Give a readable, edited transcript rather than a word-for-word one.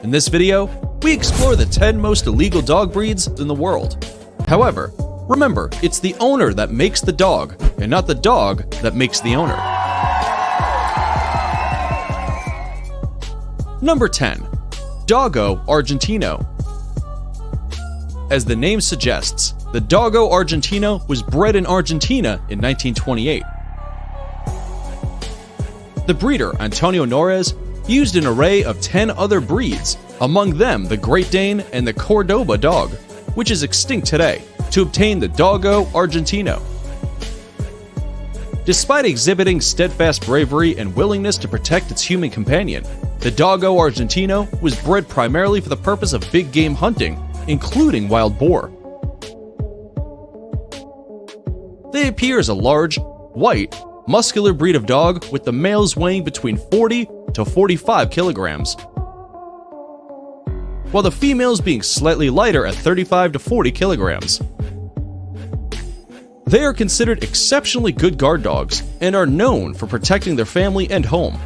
In this video, we explore the 10 most illegal dog breeds in the world. However, remember, it's the owner that makes the dog, and not the dog that makes the owner. Number 10. Doggo Argentino. As the name suggests, the Doggo Argentino was bred in Argentina in 1928. The breeder, Antonio Norris, used an array of 10 other breeds, among them the Great Dane and the Cordoba dog, which is extinct today, to obtain the Doggo Argentino. Despite exhibiting steadfast bravery and willingness to protect its human companion, the Doggo Argentino was bred primarily for the purpose of big game hunting, including wild boar. They appear as a large, white, muscular breed of dog with the males weighing between 40 to 45 kilograms, while the females being slightly lighter at 35 to 40 kilograms. They are considered exceptionally good guard dogs and are known for protecting their family and home.